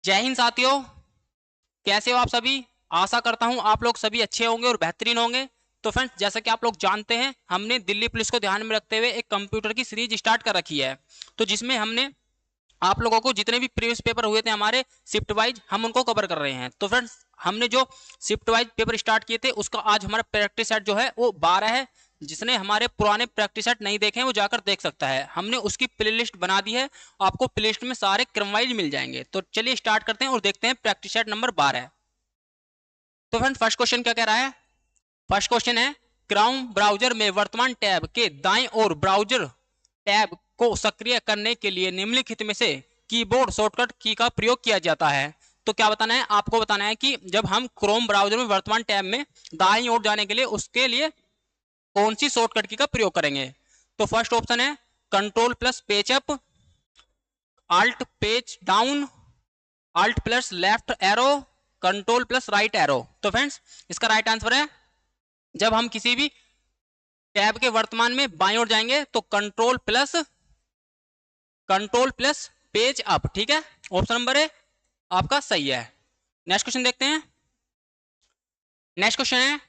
जय हिंद साथियों। कैसे हो आप सभी। आशा करता हूं आप लोग सभी अच्छे होंगे और बेहतरीन होंगे। तो फ्रेंड्स, जैसा कि आप लोग जानते हैं, हमने दिल्ली पुलिस को ध्यान में रखते हुए एक कंप्यूटर की सीरीज स्टार्ट कर रखी है। तो जिसमें हमने आप लोगों को जितने भी प्रीवियस पेपर हुए थे हमारे शिफ्ट वाइज, हम उनको कवर कर रहे हैं। तो फ्रेंड्स, हमने जो शिफ्ट वाइज पेपर स्टार्ट किए थे उसका आज हमारा प्रैक्टिस सेट जो है वो 12 है। जिसने हमारे पुराने प्रैक्टिस सेट नहीं देखे हैं वो जाकर देख सकता है। हमने उसकी प्लेलिस्ट बना दी है। आपको प्लेलिस्ट में सारे क्रम वाइज मिल जाएंगे। तो चलिए स्टार्ट करते हैं और देखते हैं प्रैक्टिस सेट नंबर 12। तो फ्रेंड, फर्स्ट क्वेश्चन क्या कह रहा है। फर्स्ट क्वेश्चन है, क्राउन ब्राउजर में वर्तमान टैब के दाएं ओर ब्राउजर टैब को सक्रिय करने के लिए निम्नलिखित में से कीबोर्ड शॉर्टकट की का प्रयोग किया जाता है। तो क्या बताना है आपको, बताना है कि जब हम क्रोम ब्राउजर में वर्तमान टैब में दाईं ओर जाने के लिए उसके लिए कौन सी शॉर्टकट की का प्रयोग करेंगे। तो फर्स्ट ऑप्शन है control plus page up, alt page down, alt plus left arrow, control plus right arrow. तो फ्रेंड्स, इसका राइट आंसर है, जब हम किसी भी टैब के वर्तमान में बाईं ओर जाएंगे तो कंट्रोल प्लस पेज अप। ठीक है, ऑप्शन नंबर ए आपका सही है। नेक्स्ट क्वेश्चन देखते हैं। नेक्स्ट क्वेश्चन है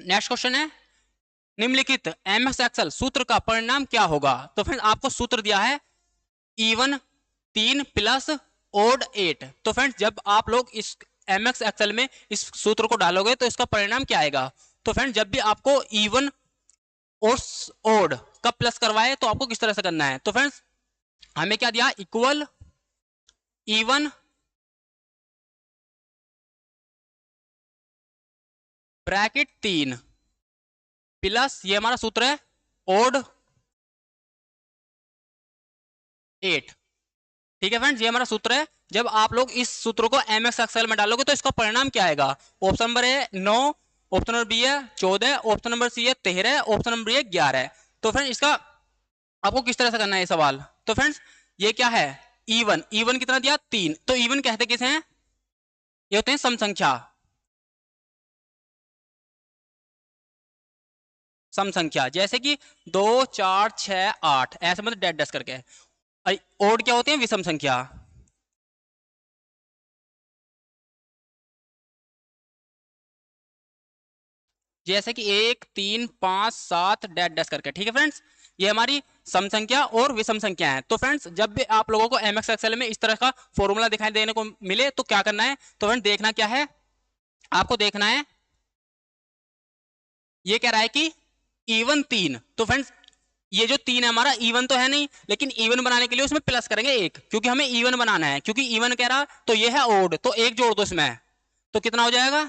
नेक्स्ट क्वेश्चन है निम्नलिखित एमएस एक्सेल सूत्र का परिणाम क्या होगा। तो फ्रेंड, आपको सूत्र दिया है इवन 3 प्लस ओड 8। तो फ्रेंड्स, जब आप लोग इस एमएस एक्सेल में इस सूत्र को डालोगे तो इसका परिणाम क्या आएगा। तो फ्रेंड, जब भी आपको इवन और ओड का प्लस करवाए तो आपको किस तरह से करना है। तो फ्रेंड्स, हमें क्या दिया, इक्वल इवन ब्रैकेट 3 प्लस, ये हमारा सूत्र है, ओड 8। ठीक है फ्रेंड्स, ये हमारा सूत्र है। जब आप लोग इस सूत्र को एमएस एक्सेल में डालोगे तो इसका परिणाम क्या आएगा। ऑप्शन नंबर है 9, ऑप्शन नंबर बी है 14, ऑप्शन नंबर सी है 13, ऑप्शन नंबर ए 11। तो फ्रेंड्स, इसका आपको किस तरह से करना है ये सवाल। तो फ्रेंड्स, ये क्या है, इवन। इवन कितना दिया, 3। तो इवन कहते किसे हैं, ये होते हैं सम संख्या। सम संख्या जैसे कि 2 4 6 8 ऐसे, मतलब डैश डैश करके। ओड क्या होते हैं, विषम संख्या। जैसे कि 1 3 5 7 डैश डैश करके। ठीक है फ्रेंड्स, ये हमारी सम संख्या और विषम संख्या है। तो फ्रेंड्स, जब भी आप लोगों को एमएक्स एक्सेल में इस तरह का फॉर्मूला दिखाई देने को मिले तो क्या करना है। तो फ्रेंड्स, देखना क्या है, आपको देखना है, ये कह रहा है कि इवन 3। तो फ्रेंड्स, ये जो 3 है हमारा इवन तो है नहीं, लेकिन इवन बनाने के लिए उसमें प्लस करेंगे 1, क्योंकि हमें इवन बनाना है। क्योंकि इवन कह रहा तो ये है ओड, तो 1 जोड़ दो इसमें, तो कितना हो जाएगा,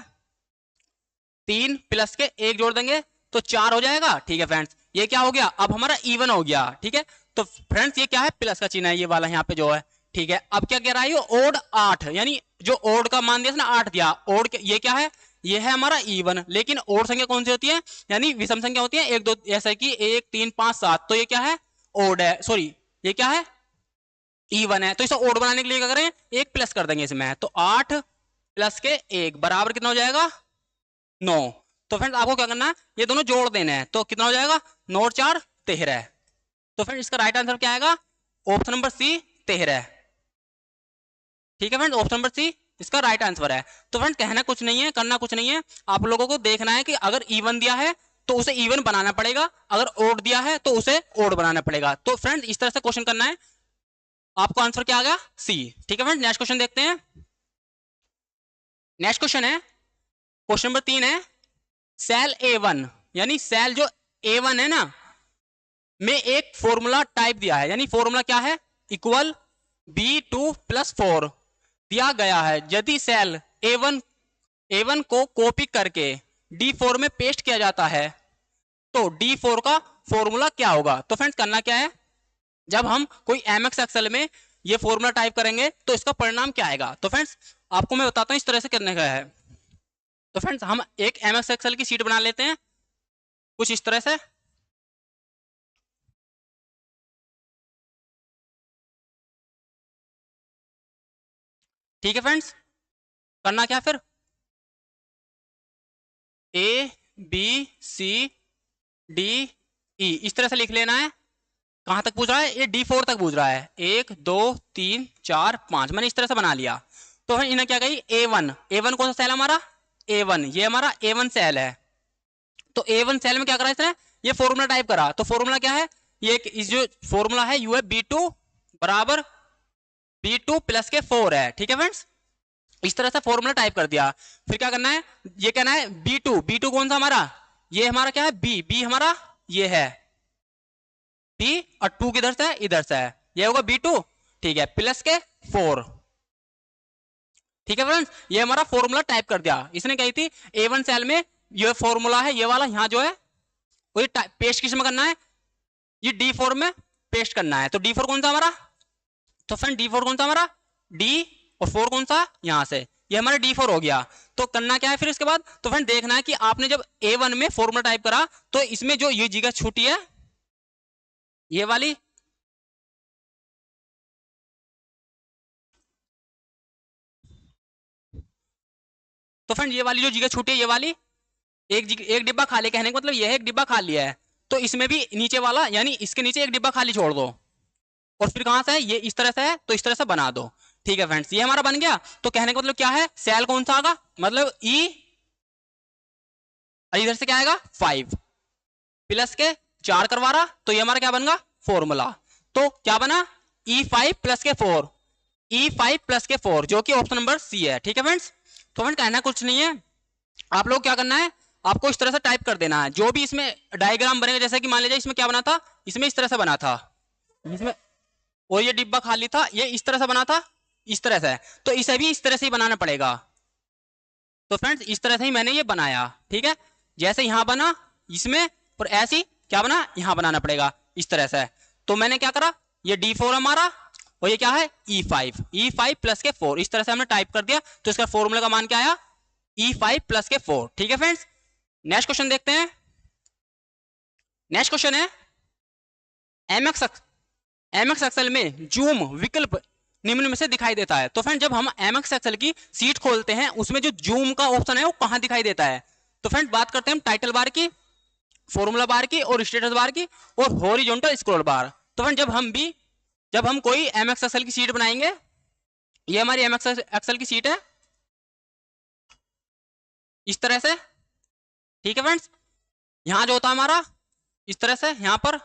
3 प्लस के 1 जोड़ देंगे तो 4 हो जाएगा। ठीक है फ्रेंड्स, ये क्या हो गया, अब हमारा इवन हो गया। ठीक है, तो फ्रेंड्स, ये क्या है, प्लस का चिन्ह है ये वाला यहाँ पे जो है। ठीक है, अब क्या कह रहा है, ये ओड 8, यानी जो ओड का मान दिया ना 8 दिया, ओड ये क्या है, ये है हमारा इवन। लेकिन ओड संख्या कौन सी होती है, यानी विषम संख्या होती है 1 2, जैसे कि 1 3 5 7। तो ये क्या है, ओड है, सॉरी, ये क्या है, इवन है। तो इसे ओड बनाने के लिए क्या करें, एक प्लस कर देंगे इसमें, तो 8 प्लस के 1 बराबर कितना हो जाएगा, 9। तो फ्रेंड्स, आपको क्या करना है, ये दोनों जोड़ देने हैं, तो कितना हो जाएगा, 9 और 4 13। तो फ्रेंड्स, इसका राइट आंसर क्या आएगा, ऑप्शन नंबर सी 13। ठीक है फ्रेंड्स, ऑप्शन नंबर सी इसका राइट आंसर है। तो फ्रेंड्स, कहना कुछ नहीं है, करना कुछ नहीं है, आप लोगों को देखना है कि अगर इवन दिया है तो उसे इवन बनाना पड़ेगा, अगर ओड दिया है तो उसे ओड बनाना पड़ेगा। तो फ्रेंड्स, इस तरह से क्वेश्चन करना है, आपको आंसर क्या आ गया, सी। ठीक है फ्रेंड्स, नेक्स्ट क्वेश्चन देखते हैं। नेक्स्ट क्वेश्चन है, क्वेश्चन नंबर 3 है, सेल A1, यानी सेल जो A1 है ना, में एक फॉर्मूला टाइप दिया है, यानी फॉर्मूला क्या है, इक्वल B2 प्लस 4 दिया गया है। यदि सेल A1 को कॉपी करके D4 में पेस्ट किया जाता है तो D4 का फॉर्मूला क्या होगा। तो फ्रेंड्स, करना क्या है, जब हम कोई एमएक्स एक्सेल में ये फॉर्मूला टाइप करेंगे तो इसका परिणाम क्या आएगा। तो फ्रेंड्स, आपको मैं बताता हूं इस तरह से करने का है। तो फ्रेंड्स, हम एक एमएक्स एक्सेल की शीट बना लेते हैं कुछ इस तरह से। ठीक है फ्रेंड्स, करना क्या फिर, A B C D E इस तरह से लिख लेना है। कहां तक पूछ रहा है? ये D4 तक पूछ रहा है। 1 2 3 4 5 मैंने इस तरह से बना लिया। तो फिर इन्हें क्या कही? A1। A1 कौन सा सेल हमारा? A1। ये हमारा A1 सेल है। तो A1 सेल में क्या करा इसने? ये फॉर्मूला टाइप करा। तो फॉर्मूला क्या है? ये इस जो फॉर्मूला है यू है B2 बराबर B2 प्लस के 4 है। ठीक है फ्रेंड्स, इस तरह से फॉर्मूला टाइप कर दिया। फिर क्या करना है? ये कहना है B2 कौन सा हमारा? ये हमारा क्या है? B हमारा ये है B, और 2 किधर से है? इधर से है। ये होगा B2। ठीक है, प्लस के 4। ठीक है फ्रेंड्स, ये हमारा फॉर्मूला टाइप कर दिया। इसने कही थी A1 सेल में ये फॉर्मूला है, ये वाला यहां जो है वो पेस्ट किस में करना है? ये D4 में पेस्ट करना है। तो D4 कौन सा हमारा? तो फ्रेंड D4 कौन सा हमारा? D और 4 कौन सा? यहां से ये हमारा D4 हो गया। तो करना क्या है फिर इसके बाद? तो फ्रेंड देखना है कि आपने जब A1 में फॉर्मूला टाइप करा तो इसमें जो ये जगह छूटी है ये वाली, तो फ्रेंड ये वाली जो जगह छूटी है ये वाली एक डिब्बा खाली, कहने का मतलब ये है एक डिब्बा खाली है। तो इसमें भी नीचे वाला यानी इसके नीचे एक डिब्बा खाली छोड़ दो। और फिर कहां से है? ये इस तरह से है तो इस तरह से बना दो। ठीक है फ्रेंड्स, ये हमारा बन गया। तो कहने का मतलब क्या है? सेल कौन सा आएगा? मतलब E, और इधर से क्या आएगा? 5 प्लस के 4 करवा रहा, तो ये हमारा क्या बनेगा? फॉर्मूला। तो क्या बना? E5 प्लस के 4, E5 प्लस के 4 जो कि ऑप्शन नंबर सी है। ठीक है फ्रेंड्स, तो फ्रेंड कहना कुछ नहीं है, आप लोग क्या करना है? आपको इस तरह से टाइप कर देना है। जो भी इसमें डायग्राम बनेगा, जैसे कि मान लीजिए इसमें क्या बना था? इसमें इस तरह से बना था इसमें, और ये डिब्बा खाली था, ये इस तरह से बना था, इस तरह से। तो इसे भी इस तरह से ही बनाना पड़ेगा। तो फ्रेंड्स इस तरह से ही मैंने ये बनाया। ठीक है, जैसे यहां बना इसमें, और ऐसे ही क्या बना? यहां बनाना पड़ेगा इस तरह से। तो मैंने क्या करा? ये D4 हमारा, और ये क्या है? E5 प्लस के 4, इस तरह से हमने टाइप कर दिया। तो इसका फॉर्मूला का मान क्या आया? E5 प्लस के 4। ठीक है फ्रेंड्स, नेक्स्ट क्वेश्चन देखते हैं। नेक्स्ट क्वेश्चन है MX एक्सेल में जूम विकल्प निम्न में से दिखाई देता है। तो फ्रेंड जब हम MX एक्सेल की सीट खोलते हैं उसमें जो जूम का ऑप्शन है वो कहां दिखाई देता है? तो फ्रेंड बात करते हैं हम टाइटल बार की, फॉर्मूला बार की, और स्टेटस बार की, और हॉरिजॉन्टल स्क्रॉल बार। तो फ्रेंड जब हम कोई MX एक्सेल की सीट बनाएंगे, ये हमारी MX एक्सेल की सीट है इस तरह से। ठीक है फ्रेंड्स, यहां जो होता है हमारा इस तरह से, यहां पर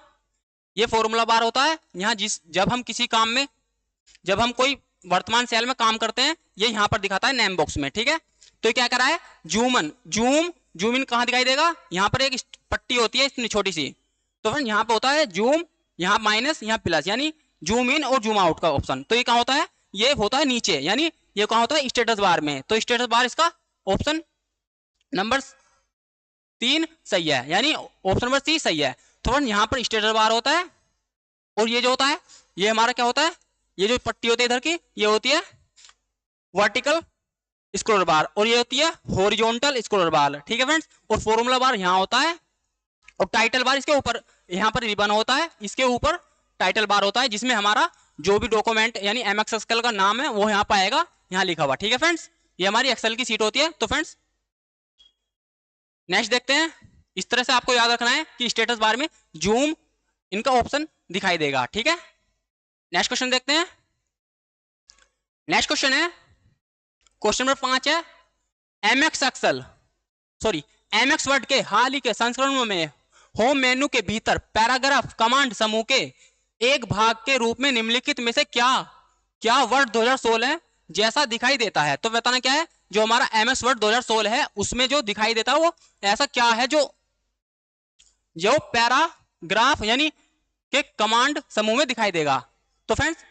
ये फॉर्मूला बार होता है। यहां जब हम किसी काम में, जब हम कोई वर्तमान सेल में काम करते हैं, ये यहां पर दिखाता है नेम बॉक्स में। ठीक है, तो ये क्या करा है? जूम इन कहां दिखाई देगा? यहां पर एक पट्टी होती है इतनी छोटी सी। तो फ्रेंड यहां पे होता है जूम, यहां माइनस, यहां प्लस, यानी जूम इन और जूम आउट का ऑप्शन। तो ये कहां होता है? ये होता है नीचे, यानी ये कहां होता है? स्टेटस बार में। तो स्टेटस बार इसका ऑप्शन नंबर 3 सही है, यानी ऑप्शन नंबर सी सही है। तो फ्रेंड यहां पर स्टेटस बार होता है, और ये जो होता है ये हमारा क्या होता है? ये जो पट्टी होती है इधर की, ये होती है वर्टिकल स्क्रॉलर बार, और ये होती है हॉरिजॉन्टल स्क्रॉलर बार। ठीक है फ्रेंड्स, और फॉर्मूला बार यहां होता है, और टाइटल बार इसके ऊपर, यहां पर रिबन होता है, इसके ऊपर टाइटल बार होता है, जिसमें हमारा जो भी डॉक्यूमेंट यानी MX एक्सेल का नाम है वो यहां पाएगा, यहां लिखा हुआ। ठीक है फ्रेंड्स, ये हमारी एक्सेल की सीट होती है। तो फ्रेंड्स नेक्स्ट देखते हैं। इस तरह से आपको याद रखना है कि स्टेटस बार में जूम इनका ऑप्शन दिखाई देगा। ठीक है, नेक्स्ट क्वेश्चन देखते हैं। नेक्स्ट क्वेश्चन है क्वेश्चन नंबर 5 है MX वर्ड के हाल ही के संस्करणों में होम मेन्यू के भीतर पैराग्राफ कमांड समूह के एक भाग के रूप में निम्नलिखित में से क्या वर्ड 2016 जैसा दिखाई देता है? तो बताना क्या है? जो हमारा MS वर्ड 2016 है उसमें जो दिखाई देता है वो ऐसा क्या है जो पैराग्राफ यानी के कमांड समूह में दिखाई देगा। तो फ्रेंड्स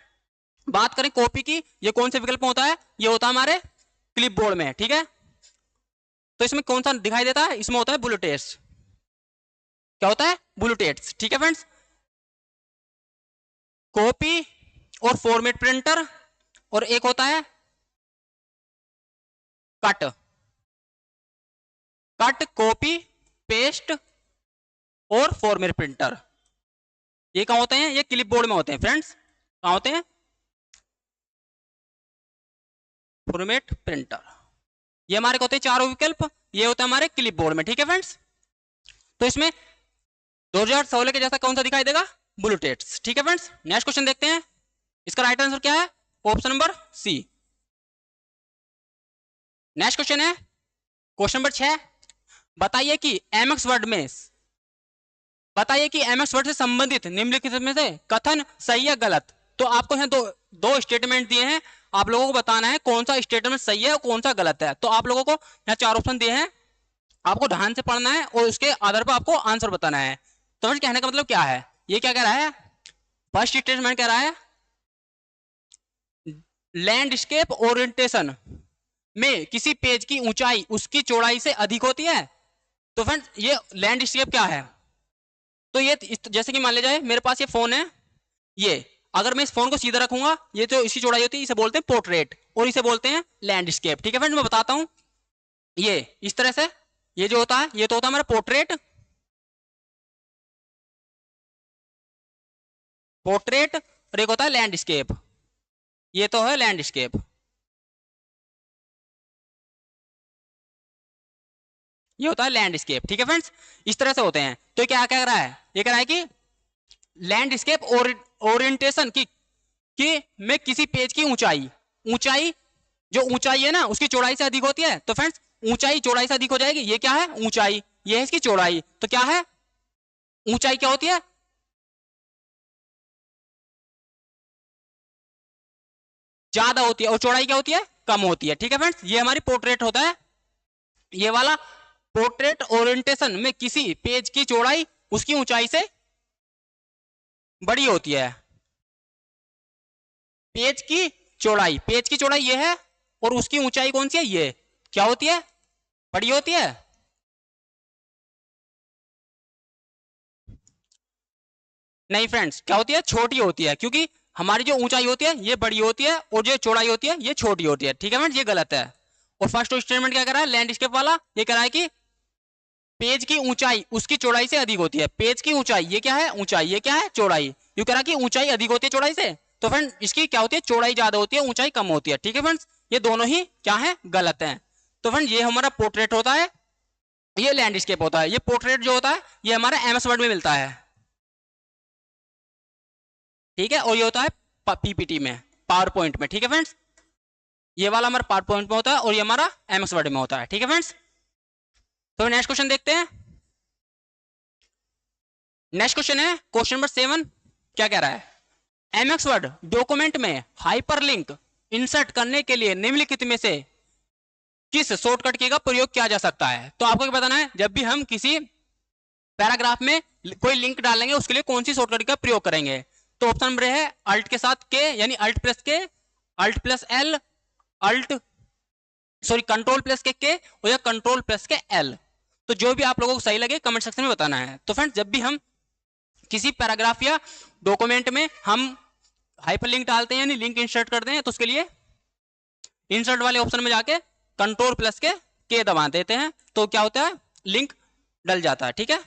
बात करें कॉपी की, ये कौन से विकल्प में होता है? ये होता है हमारे क्लिपबोर्ड में। ठीक है, तो इसमें कौन सा दिखाई देता है? इसमें होता है बुलेट टेक्स्ट। क्या होता है? Bullet text. ठीक है फ्रेंड्स, कॉपी और फॉर्मेट प्रिंटर, और एक होता है कट, कॉपी, पेस्ट और फॉर्मेट प्रिंटर। ये कहां होते हैं? ये क्लिपबोर्ड में होते हैं फ्रेंड्स। कहां होते हैं? Format printer. ये हमारे होते हैं चारों विकल्प, ये होते हैं हमारे क्लिपबोर्ड में। ठीक है फ्रेंड्स, तो इसमें 2016 के जैसा कौन सा दिखाई देगा? Blue text. ठीक है फ्रेंड्स, नेक्स्ट क्वेश्चन देखते हैं। इसका राइट आंसर क्या है? Option number C. Next question है क्वेश्चन नंबर 6। बताइए कि एमएक्स वर्ड में से संबंधित निम्नलिखित में से कथन सही या गलत। तो आपको यहाँ दो स्टेटमेंट दिए हैं, आप लोगों को बताना है कौन सा स्टेटमेंट सही है और कौन सा गलत है। तो आप लोगों को यहाँ 4 ऑप्शन दिए हैं, आपको ध्यान से पढ़ना है और उसके आधार पर आपको आंसर बताना है। तो मुझे कहने का मतलब क्या है, ये क्या कह रहा है? फर्स्ट स्टेटमेंट कह रहा है लैंडस्केप ओरिएंटेशन में किसी पेज की ऊंचाई उसकी चौड़ाई से अधिक होती है। तो फ्रेंड्स ये लैंडस्केप क्या है? तो ये जैसे कि मान लिया जाए मेरे पास ये फोन है, ये अगर मैं इस फोन को सीधा रखूंगा, ये तो इसकी चौड़ाई होती है, इसे बोलते हैं पोर्ट्रेट और इसे बोलते हैं लैंडस्केप। ठीक है फ्रेंड्स, मैं बताता हूं। ये इस तरह से ये जो होता है, ये तो होता है हमारा पोर्ट्रेट और एक होता है लैंडस्केप। ये तो है लैंडस्केप, ये होता है लैंडस्केप। ठीक है फ्रेंड्स, इस तरह से होते हैं। तो क्या कह रहा है? ये कह रहा है कि लैंडस्केप ओरिएंटेशन की में किसी पेज की ऊंचाई जो ऊंचाई है ना उसकी चौड़ाई से अधिक होती है। तो फ्रेंड्स ऊंचाई चौड़ाई से अधिक हो जाएगी। ये क्या है? ऊंचाई, ये है इसकी चौड़ाई। तो क्या है? ऊंचाई क्या होती है? ज्यादा होती है और चौड़ाई क्या होती है? कम होती है। ठीक है फ्रेंड्स, ये हमारी पोर्ट्रेट होता है, ये वाला पोर्ट्रेट ओरिएंटेशन में किसी पेज की चौड़ाई उसकी ऊंचाई से बड़ी होती है। पेज की चौड़ाई ये है और उसकी ऊंचाई कौन सी है? ये क्या होती है? बड़ी होती है। नहीं फ्रेंड्स, क्या होती है? छोटी होती है, क्योंकि हमारी जो ऊंचाई होती है ये बड़ी होती है और जो चौड़ाई होती है ये छोटी होती है। ठीक है फ्रेंड्स, ये गलत है। और फर्स्ट स्टेटमेंट क्या कर रहा है? लैंडस्केप वाला ये कह रहा है कि पेज की ऊंचाई उसकी चौड़ाई से अधिक होती है। पेज की ऊंचाई ये क्या है? ऊंचाई, ये क्या है? चौड़ाई। यू कह रहा है कि ऊंचाई अधिक होती है चौड़ाई से, तो फ्रेंड इसकी क्या होती है? चौड़ाई ज्यादा होती है, ऊंचाई कम होती है। ठीक है फ्रेंड्स, ये दोनों ही क्या है? गलत है। तो फ्रेंड ये हमारा पोर्ट्रेट होता है, ये लैंडस्केप होता है। ये पोर्ट्रेट जो होता है ये हमारा एमएस वर्ड में मिलता है। ठीक है, और ये होता है पीपीटी में, पावर पॉइंट में। ठीक है फ्रेंड्स, ये वाला हमारा पावर पॉइंट में होता है और ये हमारा एमएस वर्ड में होता है। ठीक है फ्रेंड्स, तो नेक्स्ट क्वेश्चन देखते हैं। नेक्स्ट क्वेश्चन है क्वेश्चन नंबर 7। क्या कह रहा है? एमएक्स वर्ड डॉक्यूमेंट में हाइपरलिंक इंसर्ट करने के लिए निम्नलिखित में से किस शॉर्टकट की का प्रयोग किया जा सकता है। तो आपको क्या बताना है, जब भी हम किसी पैराग्राफ में कोई लिंक डालेंगे उसके लिए कौन सी शॉर्टकट का प्रयोग करेंगे। तो ऑप्शन नंबर है अल्ट के साथ के, यानी alt plus K, alt plus L, control plus K और या कंट्रोल प्लस के एल। तो जो भी आप लोगों को सही लगे कमेंट सेक्शन में बताना है। तो फ्रेंड्स जब भी हम किसी पैराग्राफ या डॉक्यूमेंट में हम हाइपरलिंक डालते हैं यानी लिंक इंसर्ट करते हैं, तो उसके लिए इंसर्ट वाले ऑप्शन में जाके कंट्रोल प्लस के दबा देते हैं, तो क्या होता है? लिंक डल जाता है। ठीक है,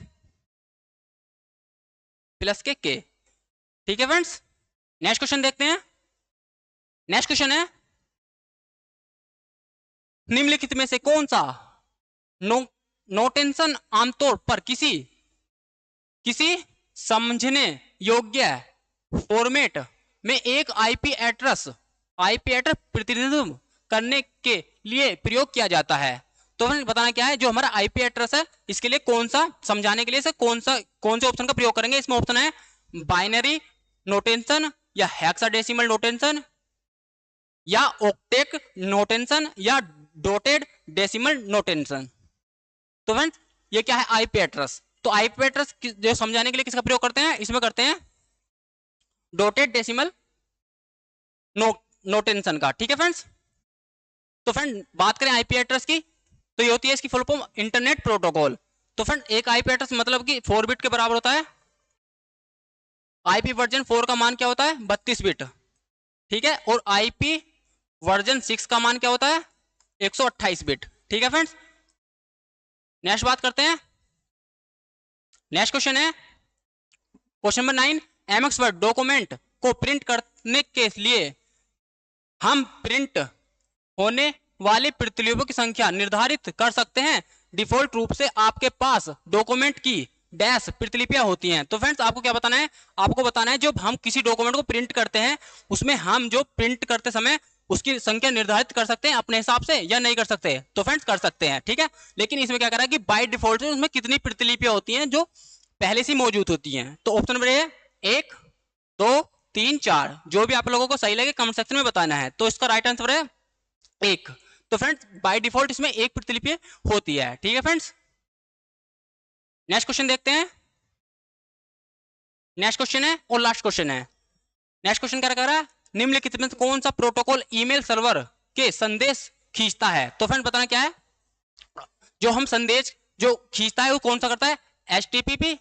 प्लस के। ठीक है फ्रेंड्स, नेक्स्ट क्वेश्चन देखते हैं। नेक्स्ट क्वेश्चन है निम्नलिखित में से कौन सा नोटेशन आमतौर पर किसी समझने योग्य फॉर्मेट में एक आईपी एड्रेस प्रतिनिधित्व करने के लिए प्रयोग किया जाता है। तो हमें बताना क्या है, जो हमारा आईपी एड्रेस है इसके लिए कौन सा समझाने के लिए से कौन से ऑप्शन का प्रयोग करेंगे। इसमें ऑप्शन है बाइनरी नोटेशन या हेक्साडेसिमल नोटेशन या ऑक्टेट नोटेशन या डॉटेड डेसिमल नोटेशन। तो फ्रेंड्स ये क्या है? IP address. तो आईपी एड्रेस जो समझाने के लिए किसका प्रयोग करते हैं? इसमें करते हैं डॉटेड डेसिमल नोटेशन का। ठीक है फ्रेंड्स, तो फ्रेंड बात करें आईपी एड्रेस की, तो ये होती है इसकी फुल फॉर्म इंटरनेट प्रोटोकॉल। तो फ्रेंड एक आईपी एड्रेस मतलब कि 4 बिट के बराबर होता है। आईपी वर्जन 4 का मान क्या होता है? 32 बिट। ठीक है, और आईपी वर्जन 6 का मान क्या होता है? 128 बिट। ठीक है फ्रेंड्स, नेक्स्ट बात करते हैं। नेक्स्ट क्वेश्चन है question number 9। MX word document को प्रिंट करने के लिए हम प्रिंट होने वाली प्रतिलिपियों की संख्या निर्धारित कर सकते हैं। डिफॉल्ट रूप से आपके पास डॉक्यूमेंट की डैश प्रतिलिपियां होती हैं। तो फ्रेंड्स आपको क्या बताना है, आपको बताना है जब हम किसी डॉक्यूमेंट को प्रिंट करते हैं उसमें हम जो प्रिंट करते समय उसकी संख्या निर्धारित कर सकते हैं अपने हिसाब से या नहीं कर सकते। तो फ्रेंड्स कर सकते हैं, ठीक है। लेकिन इसमें क्या कह रहा है कि बाय डिफॉल्ट से उसमें कितनी प्रतिलिपियां होती हैं जो पहले से मौजूद होती हैं। तो ऑप्शन नंबर है 1 2 3 4, जो भी आप लोगों को सही लगे कमेंट सेक्शन में बताना है। तो इसका राइट आंसर है 1। तो फ्रेंड्स बाय डिफॉल्ट इसमें एक प्रतिलिपि होती है, ठीक है फ्रेंड्स। नेक्स्ट क्वेश्चन देखते हैं। नेक्स्ट क्वेश्चन है और लास्ट क्वेश्चन है। नेक्स्ट क्वेश्चन क्या कह रहा है, निम्नलिखित में कौन सा प्रोटोकॉल ईमेल सर्वर के संदेश खींचता है। तो फ्रेंड बताना क्या है, जो हम संदेश जो खींचता है वो कौन सा करता है, HTTP,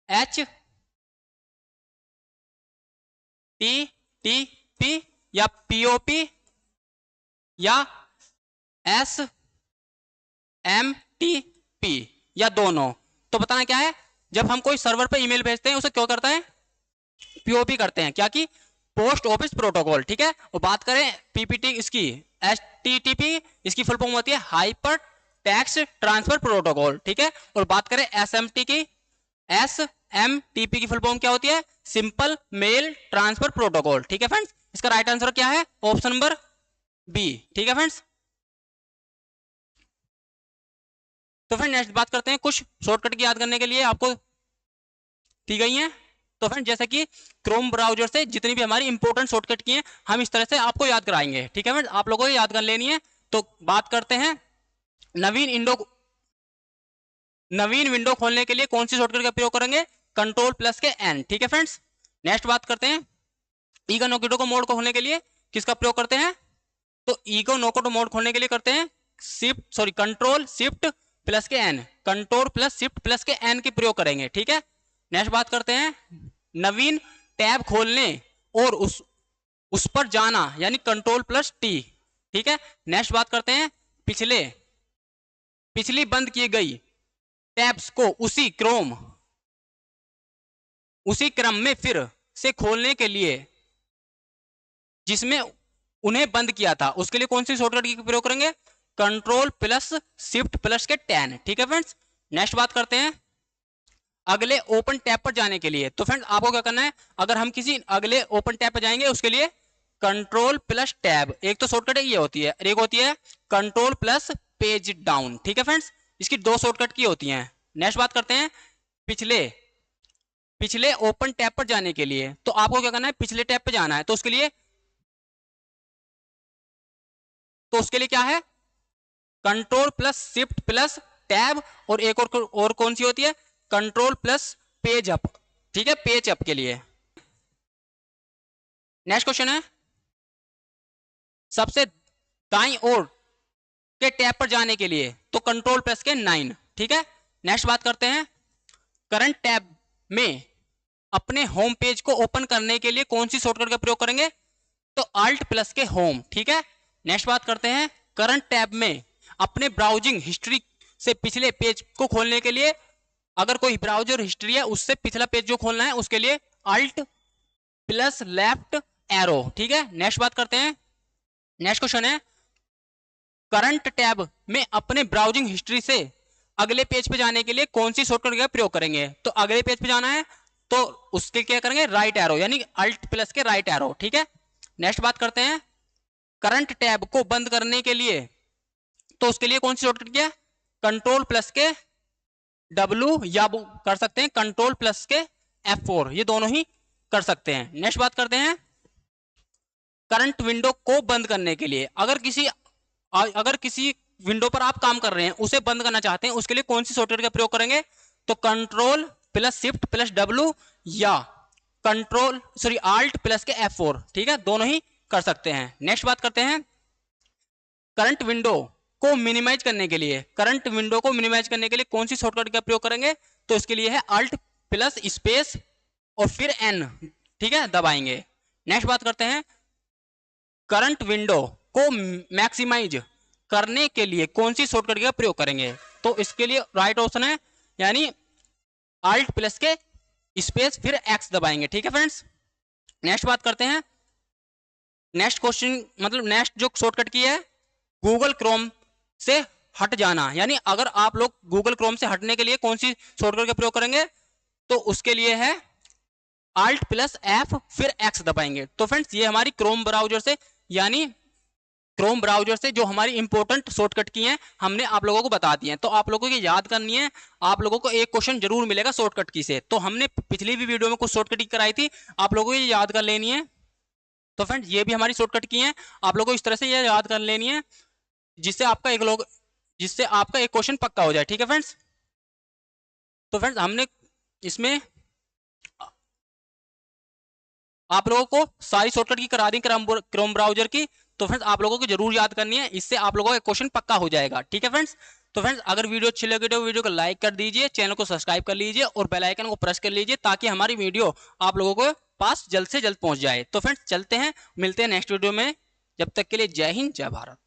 HTTP या POP या SMTP या दोनों। तो बताना क्या है, जब हम कोई सर्वर पे ईमेल भेजते हैं उसे क्यों करता है, POP करते हैं, क्या कि पोस्ट ऑफिस प्रोटोकॉल, ठीक है। और बात करें PPT इसकी HTTP, इसकी फुल फॉर्म होती है हाइपर टेक्स्ट ट्रांसफर प्रोटोकॉल, ठीक है। और बात करें SMTP की फुल फॉर्म क्या होती है, सिंपल मेल ट्रांसफर प्रोटोकॉल, ठीक है फ्रेंड्स। इसका राइट आंसर क्या है, ऑप्शन नंबर बी, ठीक है फ्रेंड्स। तो फ्रेंड नेक्स्ट बात करते हैं कुछ शॉर्टकट की याद करने के लिए आपको दी गई हैं। तो फ्रेंड जैसे कि क्रोम ब्राउजर से जितनी भी हमारी इंपॉर्टेंट शॉर्टकट की हैं हम इस तरह से आपको याद कराएंगे, ठीक है फ्रेंड, आप लोगों को याद कर लेनी है। तो बात करते हैं नवीन विंडो खोलने के लिए कौन सी शॉर्टकट का प्रयोग करेंगे, Ctrl+N, ठीक है फ्रेंड्स। नेक्स्ट बात करते हैं ईगोनोकेटो मोड को खोलने के लिए किसका प्रयोग करते हैं, तो ईगोनोकेटो मोड खोलने के लिए करते हैं Ctrl+Shift+N, Ctrl+Shift+N के प्रयोग करेंगे, ठीक है। नेक्स्ट बात करते हैं नवीन टैब खोलने और उस पर जाना यानी Ctrl+T, ठीक है। नेक्स्ट बात करते हैं पिछली बंद की गई टैब्स को उसी क्रम में फिर से खोलने के लिए जिसमें उन्हें बंद किया था उसके लिए कौन सी शॉर्टकट की प्रयोग करेंगे, Ctrl+Shift+10, ठीक है फ्रेंड्स। नेक्स्ट बात करते हैं अगले ओपन टैब पर जाने के लिए। तो फ्रेंड्स आपको क्या करना है, अगर हम किसी अगले ओपन टैब पर जाएंगे उसके लिए Ctrl+Tab, एक तो शॉर्टकट ये होती है, एक होती है Ctrl+Page डाउन, ठीक है फ्रेंड्स। इसकी दो शॉर्टकट की होती हैं। नेक्स्ट बात करते हैं पिछले ओपन टैब पर जाने के लिए। तो आपको क्या करना है, पिछले टैब पर जाना है तो उसके लिए क्या है, Ctrl+Shift+Tab और एक और कौन सी होती है, Ctrl+Page अप, ठीक है, पेज अप के लिए। नेक्स्ट क्वेश्चन है सबसे दाईं ओर के टैब पर जाने के लिए तो Ctrl+9, ठीक है। नेक्स्ट बात करते हैं करंट टैब में अपने होम पेज को ओपन करने के लिए कौन सी शॉर्टकट का प्रयोग करेंगे, तो Alt+Home, ठीक है। नेक्स्ट बात करते हैं करंट टैब में अपने ब्राउजिंग हिस्ट्री से पिछले पेज को खोलने के लिए, अगर कोई ब्राउजर हिस्ट्री है उससे पिछला पेज जो खोलना है उसके लिए Alt+Left एरो, ठीक है। नेक्स्ट बात करते हैं नेक्स्ट क्वेश्चन है करंट टैब में अपने ब्राउजिंग हिस्ट्री से अगले पेज पे जाने के लिए कौन सी शॉर्टकट का प्रयोग करेंगे, तो अगले पेज पे जाना है तो उसके क्या करेंगे, राइट एरो यानी Alt+ के राइट एरो, ठीक है। नेक्स्ट बात करते हैं करंट टैब को बंद करने के लिए तो उसके लिए कौन सी शॉर्टकट किया, Ctrl+ के W या कर सकते हैं Ctrl+ के F4, ये दोनों ही कर सकते हैं। नेक्स्ट बात करते हैं करंट विंडो को बंद करने के लिए, अगर किसी विंडो पर आप काम कर रहे हैं उसे बंद करना चाहते हैं उसके लिए कौन सी शॉर्टकट का प्रयोग करेंगे, तो Ctrl+Shift+W या Alt+ के F4, ठीक है, दोनों ही कर सकते हैं। नेक्स्ट बात करते हैं करंट विंडो को मिनिमाइज करने के लिए कौन सी शॉर्टकट का प्रयोग करेंगे, तो इसके लिए है Alt+स्पेस और फिर N, ठीक है, दबाएंगे। नेक्स्ट बात करते हैं करंट विंडो को मैक्सिमाइज करने के लिए कौन सी शॉर्टकट का प्रयोग करेंगे, तो इसके लिए राइट ऑप्शन है यानी Alt+ के स्पेस फिर X दबाएंगे, ठीक है फ्रेंड्स। नेक्स्ट बात करते हैं नेक्स्ट क्वेश्चन, मतलब नेक्स्ट जो शॉर्टकट की है गूगल क्रोम से हट जाना, यानी अगर आप लोग गूगल क्रोम से हटने के लिए कौन सी शॉर्टकट का प्रयोग करेंगे, तो उसके लिए है Alt प्लस F फिर X दबाएंगे। तो फ्रेंड्स ये हमारी क्रोम ब्राउजर से, यानी क्रोम ब्राउजर से जो हमारी इंपॉर्टेंट शॉर्टकट की हैं हमने आप लोगों को बता दी हैं। तो आप लोगों को ये याद करनी है, आप लोगों को एक क्वेश्चन जरूर मिलेगा शॉर्टकट की से। तो हमने पिछली भी वीडियो में कुछ शॉर्टकट की कराई थी, आप लोगों को ये याद कर लेनी है। तो फ्रेंड्स ये भी हमारी शॉर्टकट की हैं, आप लोगों को इस तरह से ये याद कर लेनी है जिससे आपका एक क्वेश्चन पक्का हो जाए। ठीक है फ्रेंड्स। तो फ्रेंड्स हमने इसमें आप लोगों को सारी शॉर्टकट की करा दी क्रोम ब्राउजर की। तो फ्रेंड्स आप लोगों को जरूर याद करनी है, इससे आप लोगों का क्वेश्चन पक्का हो जाएगा। ठीक है फ्रेंड्स। तो फ्रेंड्स अगर वीडियो अच्छी लगे तो वीडियो को लाइक कर दीजिए, चैनल को सब्सक्राइब कर लीजिए और बेल आइकन को प्रेस कर लीजिए ताकि हमारी वीडियो आप लोगों को पास जल्द से जल्द पहुंच जाए। तो फ्रेंड्स चलते हैं, मिलते हैं नेक्स्ट वीडियो में। जब तक के लिए जय हिंद, जय भारत।